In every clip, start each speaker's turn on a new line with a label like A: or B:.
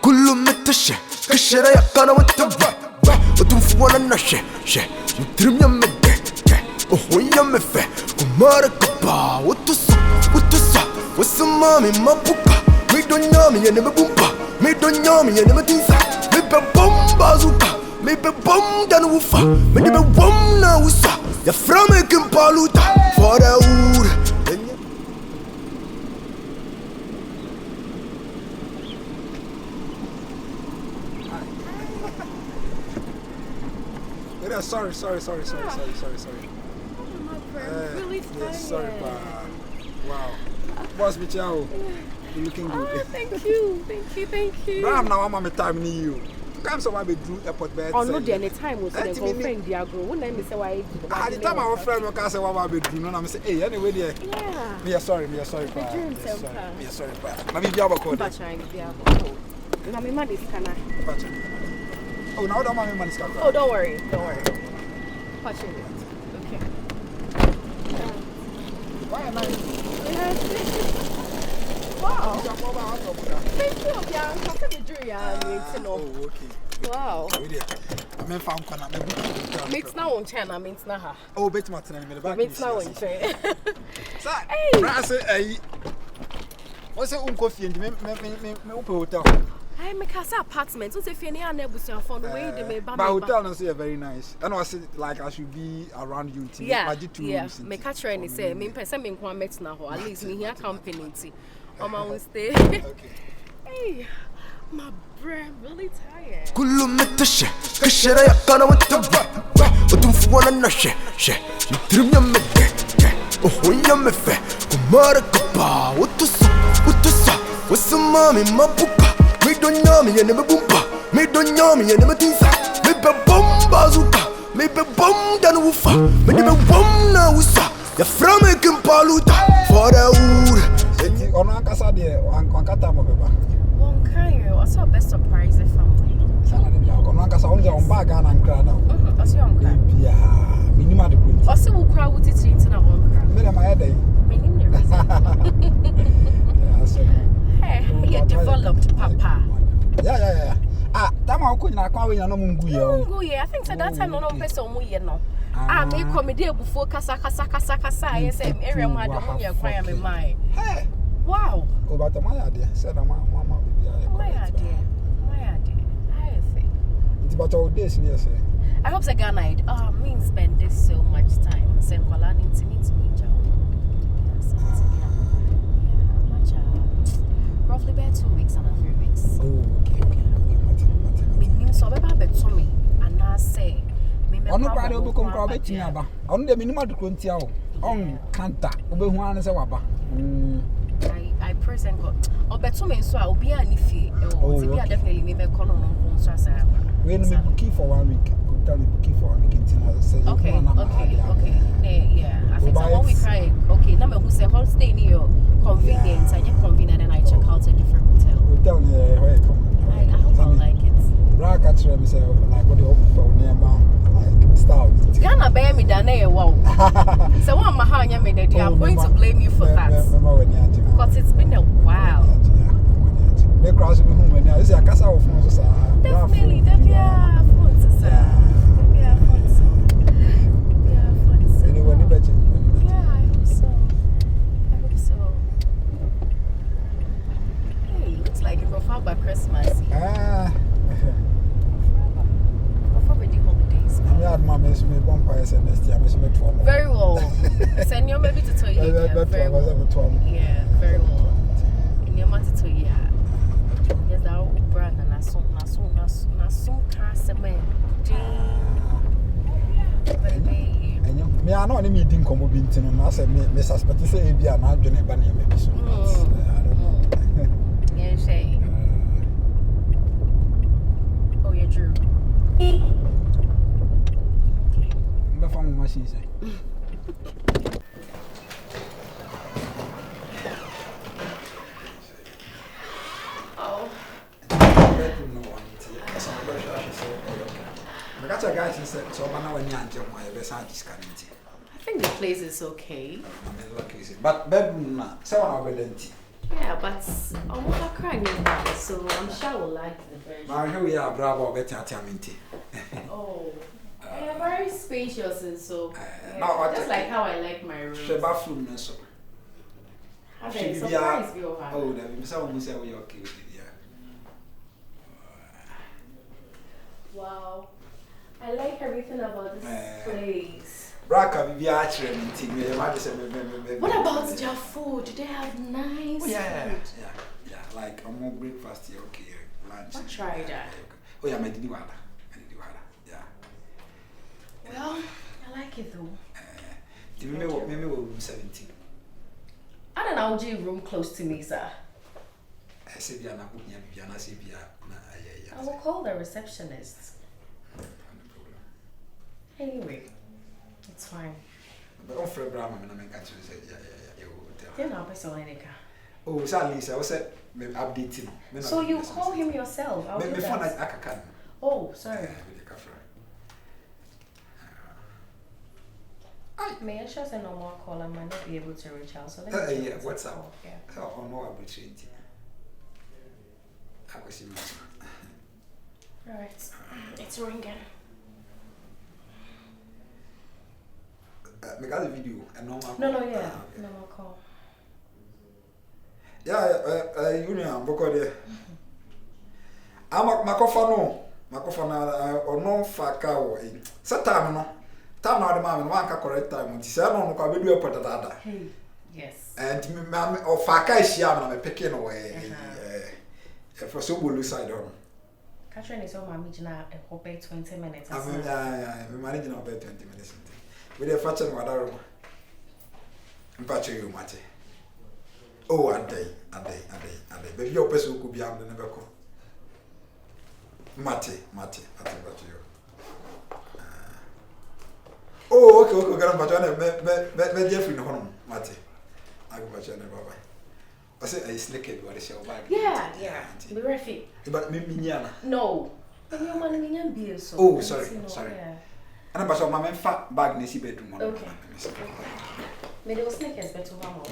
A: Kullu metashe, kashera yakana watawa. Utumfuana na she, utrimya mede, ohoya mefe, kumara kapa, utusa, wasamami mapuka, me don't yami and never bumpa, me don't yami and never tinsa, me be bomba zuka, me be bom dan wufa, me be bom na wusa, ya frame kimpaluta, for the wood.
B: Sorry.
C: Oh, my friend, really tired.
B: Yes, sorry, wow. Boss, me chow. You're looking good.
C: Oh, thank you.
B: But I'm now on my time near you. Come so I be drew airport bed.
C: Oh, no, the any time was the girlfriend Diagro. When I say why?
B: At the time our friend will say what I be drew. No, I'm say, hey, anyway, there.
C: Yeah.
B: Me sorry, pa. Me sorry, pa. Maybe you have a code.
C: Now my money is kind of.
B: Oh, now that my money is
C: Oh, don't worry. Patch it. Okay.
B: Why am I?
C: Wow. Thank you, yeah. How can you do
B: Oh, okay.
C: Wow.
B: I'm found corner.
C: Meets now on China, means now.
B: Oh, bet my time in the back.
C: Meets now on China.
B: Hey. Hey. What's the coffee and me hotel?
C: I make us apartment. What's if you're near Nebuchadnezzar for the way they made
B: my hotel is very nice. And I said like I should be around you.
C: Yeah. Make a train say me person me kwa met na ho. At least me here company. Omo stay.
B: Okay.
C: Hey. My brain really tired.
A: Kullu metashe, kashera yakana watawa. Utumfuana na she, utrimya mede, ohoya mefe, kumara kapa, utusa, wasamami mapuka. Me don't yami and never bumpa, me don't yami and never tinsa, me be bomba zuka, me be bom dan wufa, me be bom na wusa, ya frame kimpaluta, for the wood.
B: On one casa there, one kata mobeba.
C: One kind, what's your best surprise family?
B: On one casa only on bag and crowd now.
C: What's your uncle?
B: Yeah, minimum the print.
C: What's the crowd with it in a one crowd?
B: Me my head.
C: Hey, you developed, Papa.
B: Yeah. Ah, that one could not call you no mungu.
C: I think so that time no person mu ye no. Ah, me comedy before kasa. I say area ma the money acquire me mind.
B: Hey.
C: Wow.
B: Oh, but my idea said mama baby.
C: My idea. I think.
B: It's about all this near say.
C: I hope the Ghana me spend this so much time. Say Kola need to meet me job. Roughly about 2 weeks and a 3 weeks.
B: Oh, okay.
C: Me so be ba beto me and I say me me
B: ono kwade obekom kwa obetimi aba ono de minimum de krontia o on kanta obehu an se waba
C: I present God obeto me so a obi ani fie o ti be definitely me me kono no so asa
B: we no me booking for 1 week hotel me booking for 1 week until say
C: okay yeah I think so when we try okay now me who say whole stay near your convenience and you convenient and I check out a different hotel
B: where
C: I hope I like it.
B: Rock at me say like what the for nearby like style.
C: Ghana bear me than wow. So one mahanya me that I'm going to blame you for that. Because it's been a while.
B: Me cross me home when I say akasa of phone so
C: definitely phone so
B: anyway ni beje.
C: Yeah, I hope so. Hey, looks like you go far by Christmas. Very well. Send your baby to tell you. Very well. Yeah, very well. In your matter to you. Yes, that brand and na so castman.
B: Me I know any meeting come be into no say me suspect say e bia na adwene ba na me bi so.
C: Yeah, say. Oh, yeah, true.
B: From machine say.
C: Oh. I think the place is okay.
B: But bedroom na 7 hours.
C: Yeah, but I'm not crying about it, so I'm sure I will like the version.
B: My here we are, bravo, better at
C: Oh, they are very spacious and so.
B: Now,
C: Just like how I like my room.
B: She bathroom, no, so.
C: Have a surprise you have.
B: Oh, there is someone who said we are okay with it, yeah.
C: Wow, I like everything about this place.
B: Braka, we are actually
C: What about their food? Do they have nice food?
B: Yeah, like a more breakfast here, okay, lunch.
C: I'll try that.
B: Oh, yeah, I did water. Yeah.
C: Well, I like it though.
B: Do you remember maybe room 17?
C: I don't know, do room close to me, sir.
B: I said, yeah,
C: I will call the receptionist. Anyway, it's fine.
B: But on Fred Brown, I'm going to say, yeah,
C: Then I'll be so anything.
B: oh, sadly, I was updating.
C: So you call him yourself? I'll do that. Oh, sorry. May I just a normal call? I might not be able to reach out. So let me
B: yeah, what's up?
C: Yeah.
B: Oh, no opportunity. I was in
C: Alright, it's ringing.
B: Make a video and normal.
C: No, yeah, normal call.
B: Yeah, you know, because I'm a Macofano, or no Fakao. Satam, no. Time now the man, one correct time. This I don't know, we do a patata.
C: Yes.
B: And mamma or Faka is yam, I'm picking away. For so will lose side on.
C: Catherine is on my meeting at a whole 20 minutes.
B: I'm managing about 20 minutes. With a fat and water. But you, Mate. Oh, a day. Baby, your person could be on the never call. Mate, I think about you. Oh, okay, but Jeffrey, no home, Mate. I go back to Baba. I said, I slicked what is your bag.
C: Yeah. Be ready.
B: But me,
C: no. Your money and beer, so.
B: Oh, sorry.
C: Yeah.
B: And I'm about my fat bag, Nissy bedroom.
C: Okay. Maybe it was sneakers, but to one more.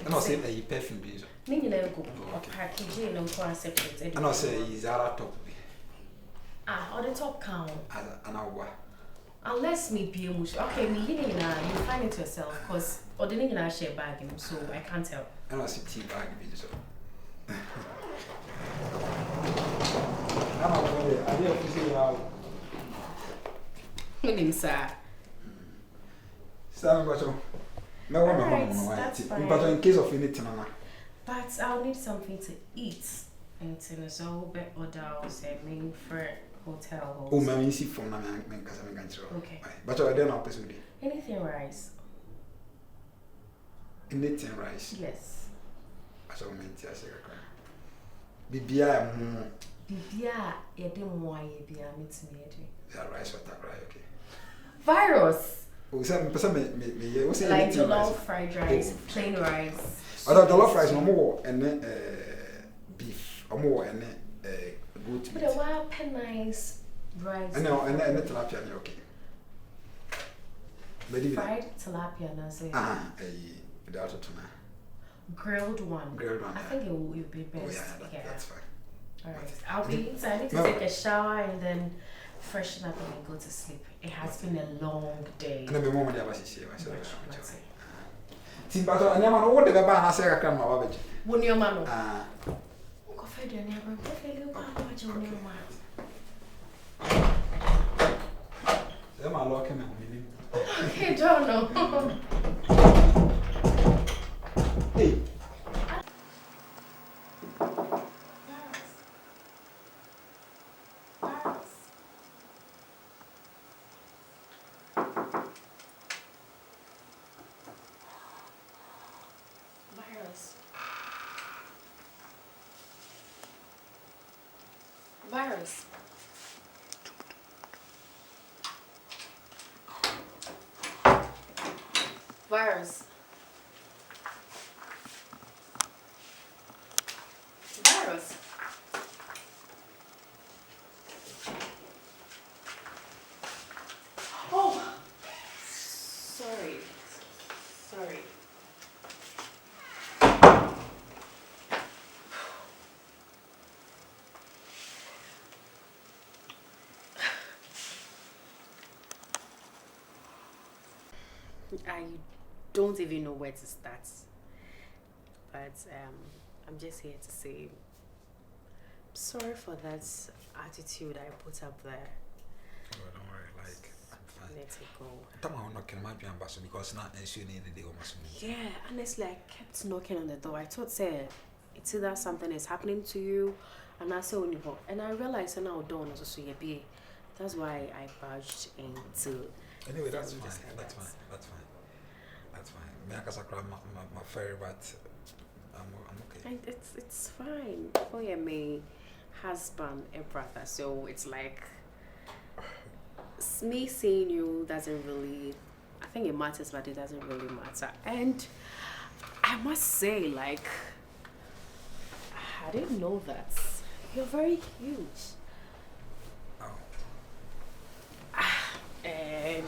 B: And I'll say a perfume bees.
C: Meaning, I'll go. Packaging and concept.
B: And I'll say, is our top.
C: Or the top count.
B: An hour.
C: Unless me be okay, me you find it yourself because or the thing I share bag him, so I can't tell.
B: And I'll see tea bag be so. I'm not I didn't see how.
C: Meaning, sir.
B: Stand by so. No one but in case of anything,
C: but I'll need something to eat. And so bet order say main for hotel.
B: Oh, my see from my man because I'm going to.
C: Okay.
B: But I don't know pursue
C: anything rice.
B: Anything rice?
C: Yes.
B: I saw me tea. I say, Bibia,
C: you didn't want to be a meet me.
B: Yeah, rice or that right, okay.
C: Virus.
B: Oh, some me, what's
C: like jollof fried rice, plain rice.
B: I don't jollof rice no more, and then beef, or more, and then goat meat.
C: But a wild pen nice rice.
B: And then tilapia, okay.
C: Fried tilapia, no say.
B: Without a tuna.
C: Grilled one. I think it will be best.
B: Oh, yeah, that's fine.
C: Alright, I'll be inside. I need to take a shower and then freshen up and go to sleep. It has been a long day.
B: And then my mom and I was here. Timbato, and Yaman, what did I buy? I say, I can't have it.
C: When your man.
B: Okay,
C: don't know.
B: Hey.
C: Virus. Virus. Virus. Oh, sorry. I don't even know where to start. But I'm just here to say sorry for that attitude I put up there.
B: Oh, don't worry, like I'm fine.
C: Let it go.
B: I'm knocking my ambassador because now ensuring the day almost.
C: Yeah, honestly, I kept knocking on the door. I thought, say, it's either something is happening to you, and I saw you, and I realized now dawn was also your be. That's why I barged into.
B: Anyway, that's fine. That's fine. That's fine. That's fine. Me, I can my fairy, but I'm okay.
C: And it's fine. For your me husband and brother, so it's like me seeing you doesn't really. I think it matters, but it doesn't really matter. And I must say, like, I didn't know that you're very huge.
B: Oh.
C: And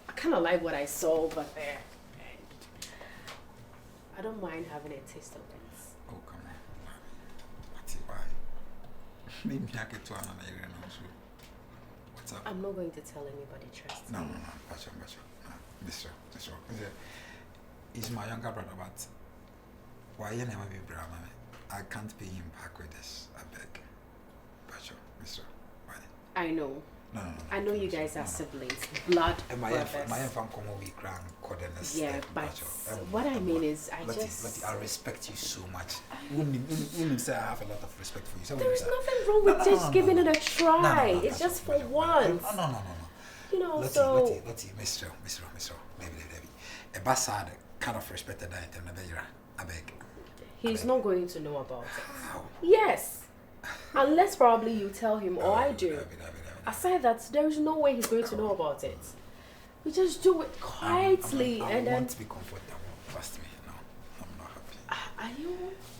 C: I kind of like what I saw over there. And I don't mind having a taste of it.
B: Oh, come on. What's it? Why? Maybe I get to another area now, so. What's up?
C: I'm not going to tell anybody, trust me.
B: No. Gotcha. No, Mr. He's my younger brother, but why you never be brother? I can't pay him back with this. I beg. Gotcha, Mr. Why?
C: I know.
B: No.
C: I know you guys are siblings, blood brothers.
B: My family come over with grand coordinates.
C: Yeah, but what I mean is,
B: I respect you so much. Women say I have a lot of respect for you. So
C: there is nothing wrong with just giving it a try. It's just for once.
B: No.
C: You know,
B: Let's
C: so.
B: see, Mr. Baby. A bastard kind of respected that item. I beg.
C: He's not going to know about it.
B: How?
C: Yes. Unless probably you tell him or I do. Aside that, there is no way he's going to know about it. We just do it quietly and then.
B: I want to be comfortable. Trust me. No, I'm not happy.
C: Are you?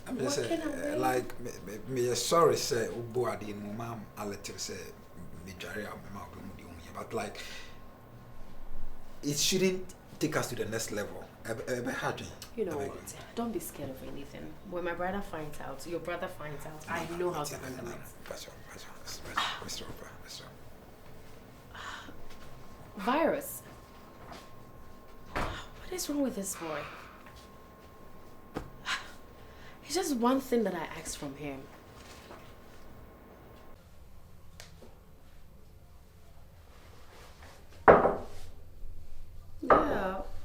B: I'm just
C: saying,
B: like me sorry say Ubo adi no mom a little say me jari but like it shouldn't take us to the next level.
C: You know what? Don't be scared of anything. When my brother finds out, your brother finds out, I know how to handle it.
B: Mr.
C: Virus. What is wrong with this boy? It's just one thing that I asked from him.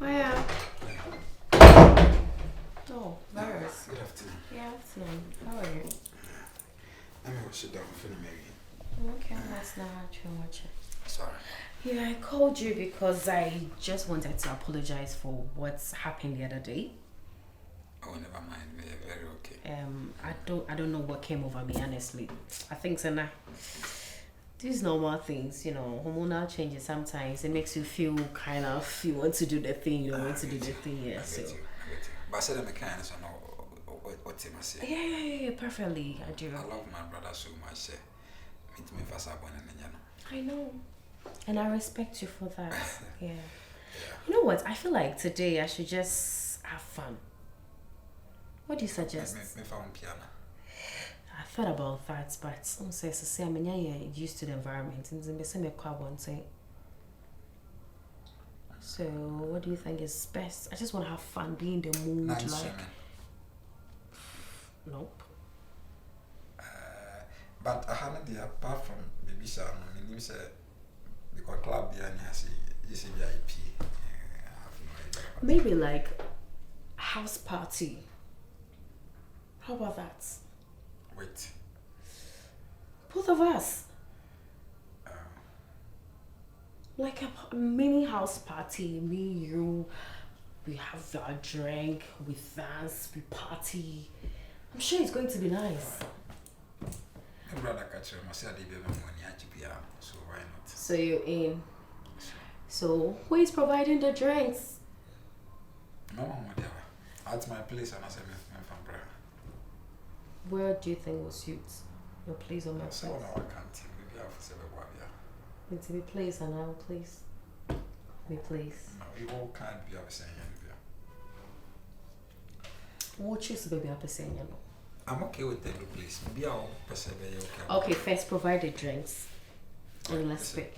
C: Yeah. Oh, Virus.
B: Good afternoon.
C: Yeah, afternoon. How are you?
B: I'm going to sit down for the Mary.
C: Okay, that's not too much.
B: Sorry.
C: Yeah, I called you because I just wanted to apologize for what's happened the other day.
B: Oh, never mind. We're very okay.
C: I don't know what came over me, honestly. I think so now. These normal things, you know, hormonal changes sometimes it makes you feel kind of you want to do the thing, you don't want to do the thing, yeah. So.
B: But I said I'm a kind of what Tim say.
C: Yeah, perfectly. I do.
B: I love my brother so much.
C: I know. And I respect you for that. Yeah.
B: Yeah.
C: You know what? I feel like today I should just have fun. What do you suggest?
B: Me found piano.
C: I thought about that, but some say I'm used to the environment and they say me one say. So what do you think is best? I just want to have fun, be in the mood, like. Nope.
B: But I haven't the apart from baby son, I mean, because club behind has is a VIP.
C: Maybe like house party. How about that?
B: Wait.
C: Both of us. Like a mini house party. Me, you, we have our drink, we dance, we party. I'm sure it's going to be nice.
B: My brother catch him, I said they gave him money to be so why not?
C: So you're in. So who is providing the drinks?
B: No, whatever. At my place, and I said, my brother.
C: Where do you think will suit? Your place or my place?
B: So now I can't. Maybe I'll say
C: Need to be place and our place. We place.
B: No, you all can't be saying anything.
C: What choose to be saying, you know?
B: I'm okay with every place. Maybe I'll persevere.
C: Okay, first provide the drinks. And let's pick.